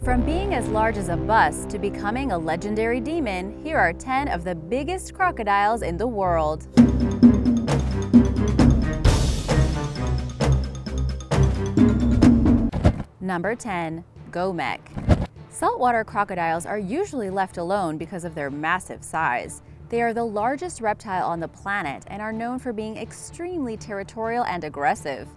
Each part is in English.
From being as large as a bus to becoming a legendary demon, here are 10 of the biggest crocodiles in the world. Number 10. Gomek. Saltwater crocodiles are usually left alone because of their massive size. They are the largest reptile on the planet and are known for being extremely territorial and aggressive.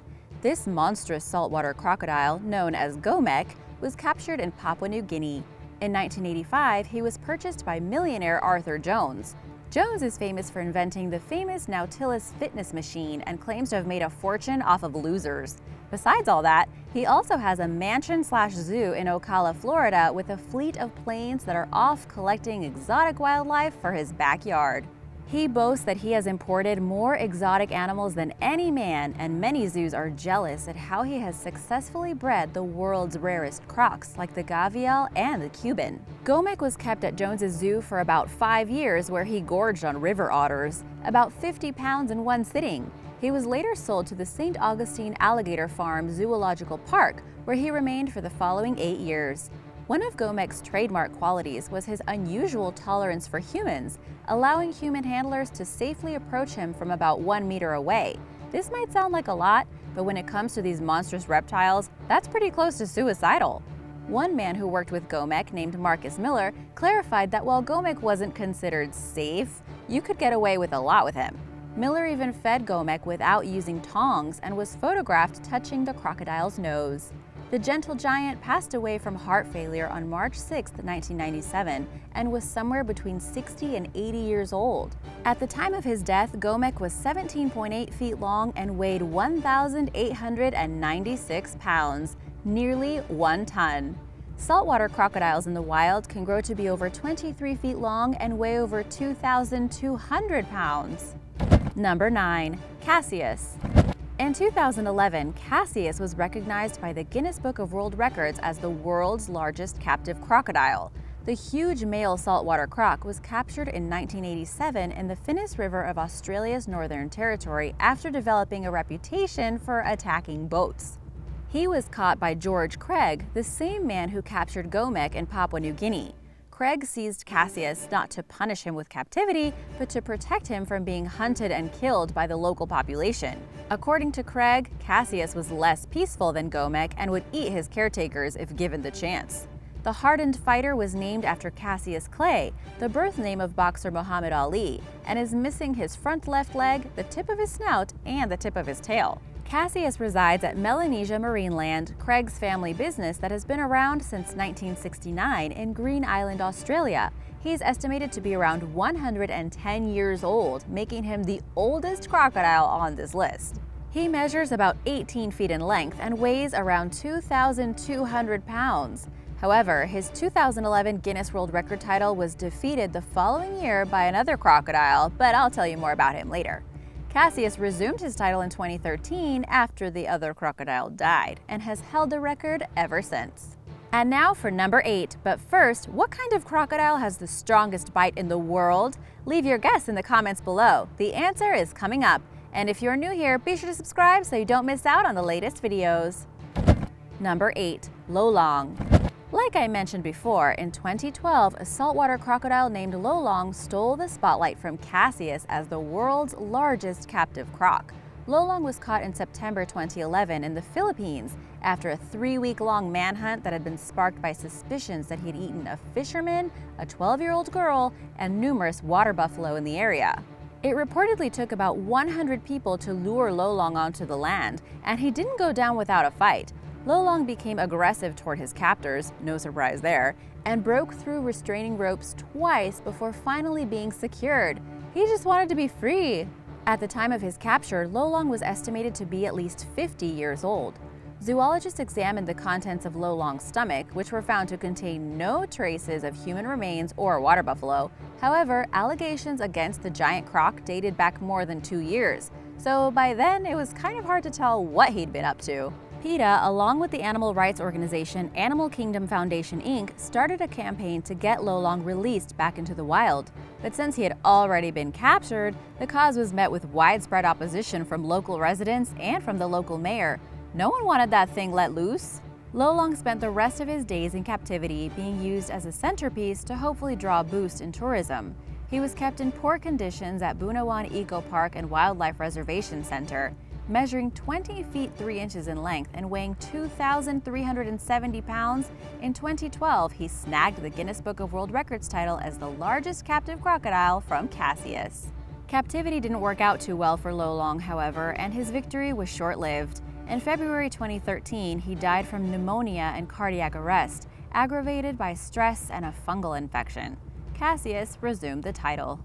This monstrous saltwater crocodile, known as Gomek, was captured in Papua New Guinea. In 1985, he was purchased by millionaire Arthur Jones. Jones is famous for inventing the famous Nautilus fitness machine and claims to have made a fortune off of losers. Besides all that, he also has a mansion/zoo in Ocala, Florida, with a fleet of planes that are off collecting exotic wildlife for his backyard. He boasts that he has imported more exotic animals than any man, and many zoos are jealous at how he has successfully bred the world's rarest crocs, like the gavial and the Cuban. Gomek was kept at Jones's zoo for about 5 years, where he gorged on river otters, about 50 pounds in one sitting. He was later sold to the St. Augustine Alligator Farm Zoological Park, where he remained for the following 8 years. One of Gomek's trademark qualities was his unusual tolerance for humans, allowing human handlers to safely approach him from about 1 meter away. This might sound like a lot, but when it comes to these monstrous reptiles, that's pretty close to suicidal. One man who worked with Gomek, named Marcus Miller, clarified that while Gomek wasn't considered safe, you could get away with a lot with him. Miller even fed Gomek without using tongs and was photographed touching the crocodile's nose. The gentle giant passed away from heart failure on March 6, 1997, and was somewhere between 60 and 80 years old. At the time of his death, Gomek was 17.8 feet long and weighed 1,896 pounds, nearly 1 ton. Saltwater crocodiles in the wild can grow to be over 23 feet long and weigh over 2,200 pounds. Number 9. Cassius. In 2011, Cassius was recognized by the Guinness Book of World Records as the world's largest captive crocodile. The huge male saltwater croc was captured in 1987 in the Finis River of Australia's Northern Territory after developing a reputation for attacking boats. He was caught by George Craig, the same man who captured Gomek in Papua New Guinea. Craig seized Cassius not to punish him with captivity, but to protect him from being hunted and killed by the local population. According to Craig, Cassius was less peaceful than Gomek and would eat his caretakers if given the chance. The hardened fighter was named after Cassius Clay, the birth name of boxer Muhammad Ali, and is missing his front left leg, the tip of his snout, and the tip of his tail. Cassius resides at Melanesia Marineland, Craig's family business that has been around since 1969 in Green Island, Australia. He's estimated to be around 110 years old, making him the oldest crocodile on this list. He measures about 18 feet in length and weighs around 2,200 pounds. However, his 2011 Guinness World Record title was defeated the following year by another crocodile, but I'll tell you more about him later. Cassius resumed his title in 2013 after the other crocodile died and has held the record ever since. And now for number 8, but first, what kind of crocodile has the strongest bite in the world? Leave your guess in the comments below. The answer is coming up. And if you're new here, be sure to subscribe so you don't miss out on the latest videos. Number 8. Lolong. Like I mentioned before, in 2012, a saltwater crocodile named Lolong stole the spotlight from Cassius as the world's largest captive croc. Lolong was caught in September 2011 in the Philippines after a 3-week-long manhunt that had been sparked by suspicions that he had eaten a fisherman, a 12-year-old girl, and numerous water buffalo in the area. It reportedly took about 100 people to lure Lolong onto the land, and he didn't go down without a fight. Lolong became aggressive toward his captors, no surprise there, and broke through restraining ropes twice before finally being secured. He just wanted to be free. At the time of his capture, Lolong was estimated to be at least 50 years old. Zoologists examined the contents of Lolong's stomach, which were found to contain no traces of human remains or water buffalo. However, allegations against the giant croc dated back more than 2 years, so by then it was kind of hard to tell what he'd been up to. PETA, along with the animal rights organization Animal Kingdom Foundation Inc., started a campaign to get Lolong released back into the wild. But since he had already been captured, the cause was met with widespread opposition from local residents and from the local mayor. No one wanted that thing let loose. Lolong spent the rest of his days in captivity, being used as a centerpiece to hopefully draw a boost in tourism. He was kept in poor conditions at Bunawan Eco Park and Wildlife Reservation Center. Measuring 20 feet 3 inches in length and weighing 2,370 pounds, in 2012 he snagged the Guinness Book of World Records title as the largest captive crocodile from Cassius. Captivity didn't work out too well for Lolong, however, and his victory was short-lived. In February 2013, he died from pneumonia and cardiac arrest, aggravated by stress and a fungal infection. Cassius resumed the title.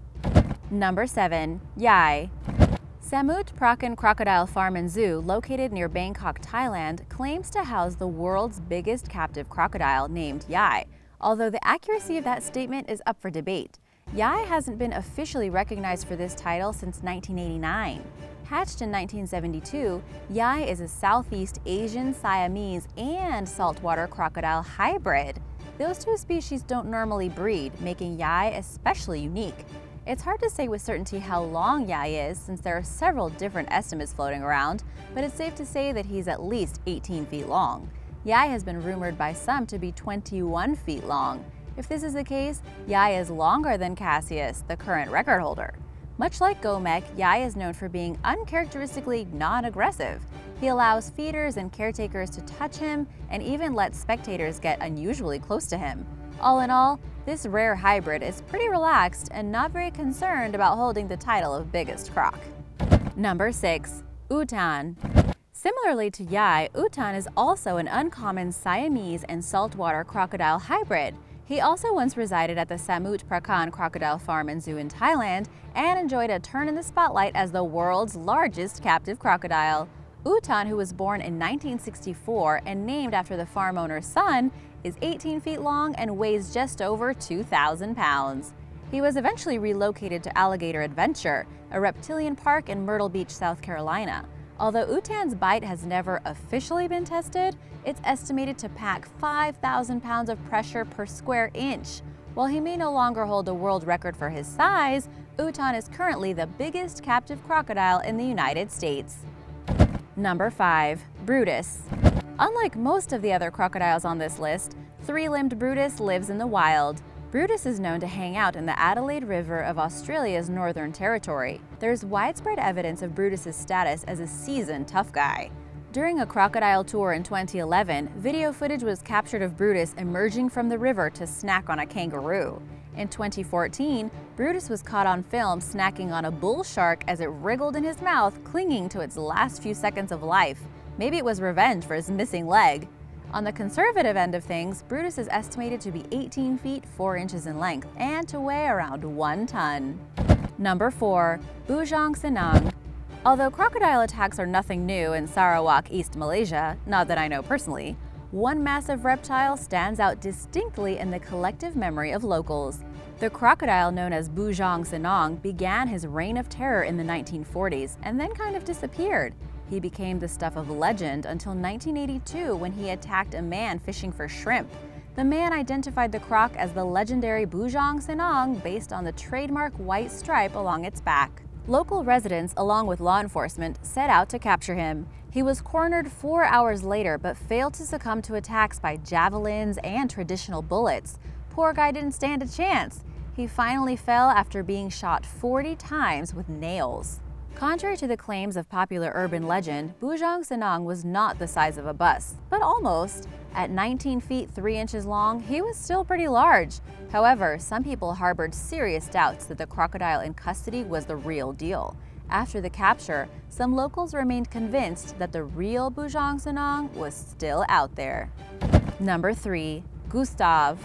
Number 7. Yai. Samut Prakan Crocodile Farm and Zoo, located near Bangkok, Thailand, claims to house the world's biggest captive crocodile named Yai, although the accuracy of that statement is up for debate. Yai hasn't been officially recognized for this title since 1989. Hatched in 1972, Yai is a Southeast Asian Siamese and saltwater crocodile hybrid. Those two species don't normally breed, making Yai especially unique. It's hard to say with certainty how long Yai is, since there are several different estimates floating around, but it's safe to say that he's at least 18 feet long. Yai has been rumored by some to be 21 feet long. If this is the case, Yai is longer than Cassius, the current record holder. Much like Gomek, Yai is known for being uncharacteristically non-aggressive. He allows feeders and caretakers to touch him and even lets spectators get unusually close to him. All in all, this rare hybrid is pretty relaxed and not very concerned about holding the title of biggest croc. Number 6. Utan. Similarly to Yai, Utan is also an uncommon Siamese and saltwater crocodile hybrid. He also once resided at the Samut Prakan Crocodile Farm and Zoo in Thailand and enjoyed a turn in the spotlight as the world's largest captive crocodile. Utan, who was born in 1964 and named after the farm owner's son, is 18 feet long and weighs just over 2,000 pounds. He was eventually relocated to Alligator Adventure, a reptilian park in Myrtle Beach, South Carolina. Although Utan's bite has never officially been tested, it's estimated to pack 5,000 pounds of pressure per square inch. While he may no longer hold a world record for his size, Utan is currently the biggest captive crocodile in the United States. Number 5. Brutus. Unlike most of the other crocodiles on this list, three-limbed Brutus lives in the wild. Brutus is known to hang out in the Adelaide River of Australia's Northern Territory. There's widespread evidence of Brutus's status as a seasoned tough guy. During a crocodile tour in 2011, video footage was captured of Brutus emerging from the river to snack on a kangaroo. In 2014, Brutus was caught on film snacking on a bull shark as it wriggled in his mouth, clinging to its last few seconds of life. Maybe it was revenge for his missing leg. On the conservative end of things, Brutus is estimated to be 18 feet 4 inches in length and to weigh around 1 ton. Number 4. Bujang Senang. Although crocodile attacks are nothing new in Sarawak, East Malaysia, not that I know personally, one massive reptile stands out distinctly in the collective memory of locals. The crocodile known as Bujang Senang began his reign of terror in the 1940s and then kind of disappeared. He became the stuff of legend until 1982 when he attacked a man fishing for shrimp. The man identified the croc as the legendary Bujang Senang based on the trademark white stripe along its back. Local residents, along with law enforcement, set out to capture him. He was cornered 4 hours later but failed to succumb to attacks by javelins and traditional bullets. Poor guy didn't stand a chance. He finally fell after being shot 40 times with nails. Contrary to the claims of popular urban legend, Bujang Senang was not the size of a bus, but almost. At 19 feet 3 inches long, he was still pretty large. However, some people harbored serious doubts that the crocodile in custody was the real deal. After the capture, some locals remained convinced that the real Bujang Senang was still out there. Number 3. Gustave.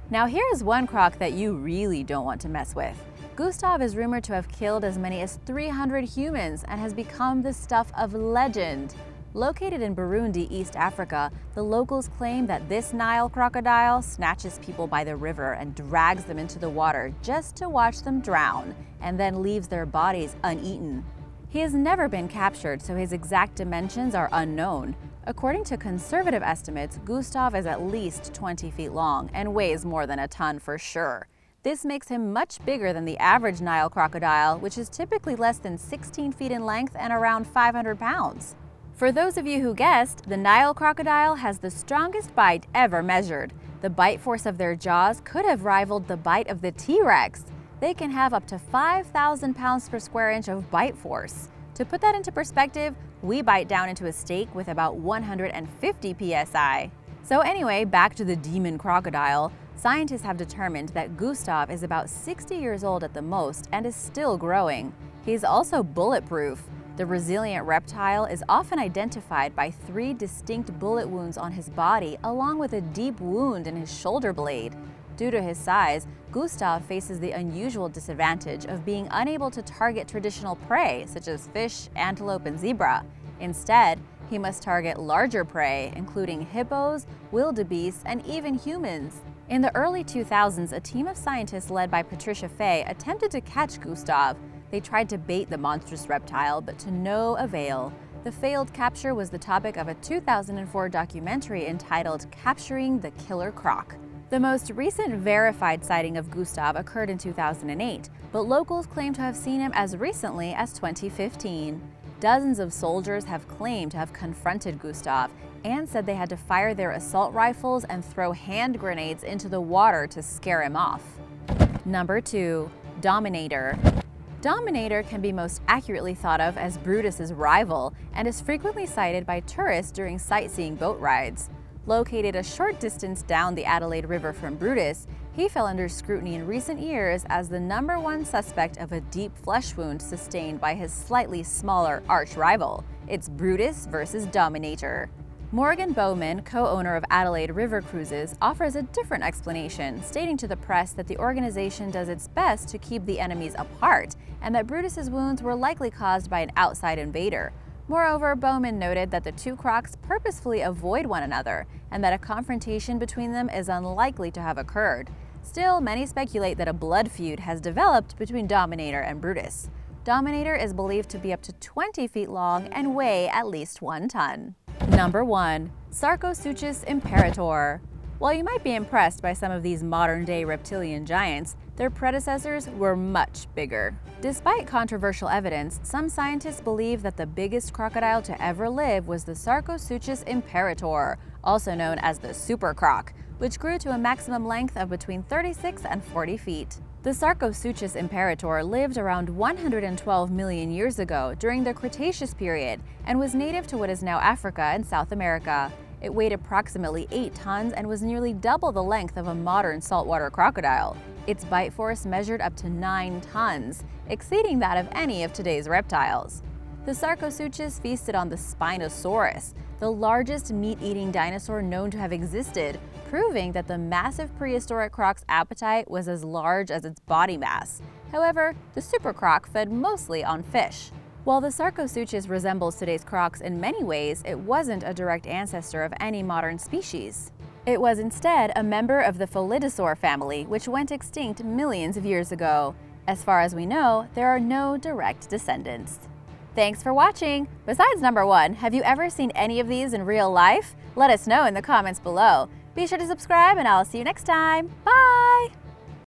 Now here's one croc that you really don't want to mess with. Gustave is rumored to have killed as many as 300 humans and has become the stuff of legend. Located in Burundi, East Africa, the locals claim that this Nile crocodile snatches people by the river and drags them into the water just to watch them drown, and then leaves their bodies uneaten. He has never been captured, so his exact dimensions are unknown. According to conservative estimates, Gustave is at least 20 feet long and weighs more than a ton for sure. This makes him much bigger than the average Nile crocodile, which is typically less than 16 feet in length and around 500 pounds. For those of you who guessed, the Nile crocodile has the strongest bite ever measured. The bite force of their jaws could have rivaled the bite of the T-Rex. They can have up to 5,000 pounds per square inch of bite force. To put that into perspective, we bite down into a steak with about 150 psi. So anyway, back to the demon crocodile. Scientists have determined that Gustave is about 60 years old at the most and is still growing. He's also bulletproof. The resilient reptile is often identified by 3 distinct bullet wounds on his body, along with a deep wound in his shoulder blade. Due to his size, Gustave faces the unusual disadvantage of being unable to target traditional prey, such as fish, antelope, and zebra. Instead, he must target larger prey, including hippos, wildebeests, and even humans. In the early 2000s, a team of scientists led by Patricia Fay attempted to catch Gustave. They tried to bait the monstrous reptile, but to no avail. The failed capture was the topic of a 2004 documentary entitled Capturing the Killer Croc. The most recent verified sighting of Gustave occurred in 2008, but locals claim to have seen him as recently as 2015. Dozens of soldiers have claimed to have confronted Gustave and said they had to fire their assault rifles and throw hand grenades into the water to scare him off. Number 2. Dominator. Dominator can be most accurately thought of as Brutus's rival and is frequently sighted by tourists during sightseeing boat rides. Located a short distance down the Adelaide River from Brutus, he fell under scrutiny in recent years as the #1 suspect of a deep flesh wound sustained by his slightly smaller arch-rival. It's Brutus versus Dominator. Morgan Bowman, co-owner of Adelaide River Cruises, offers a different explanation, stating to the press that the organization does its best to keep the enemies apart and that Brutus's wounds were likely caused by an outside invader. Moreover, Bowman noted that the 2 crocs purposefully avoid one another and that a confrontation between them is unlikely to have occurred. Still, many speculate that a blood feud has developed between Dominator and Brutus. Dominator is believed to be up to 20 feet long and weigh at least 1 ton. Number 1. Sarcosuchus Imperator. While you might be impressed by some of these modern-day reptilian giants, their predecessors were much bigger. Despite controversial evidence, some scientists believe that the biggest crocodile to ever live was the Sarcosuchus Imperator, also known as the super croc, which grew to a maximum length of between 36 and 40 feet. The Sarcosuchus Imperator lived around 112 million years ago during the Cretaceous period and was native to what is now Africa and South America. It weighed approximately 8 tons and was nearly double the length of a modern saltwater crocodile. Its bite force measured up to 9 tons, exceeding that of any of today's reptiles. The Sarcosuchus feasted on the Spinosaurus, the largest meat-eating dinosaur known to have existed, proving that the massive prehistoric croc's appetite was as large as its body mass. However, the super croc fed mostly on fish. While the Sarcosuchus resembles today's crocs in many ways, it wasn't a direct ancestor of any modern species. It was instead a member of the Felidosaur family, which went extinct millions of years ago. As far as we know, there are no direct descendants. Thanks for watching! Besides number 1, have you ever seen any of these in real life? Let us know in the comments below. Be sure to subscribe and I'll see you next time. Bye!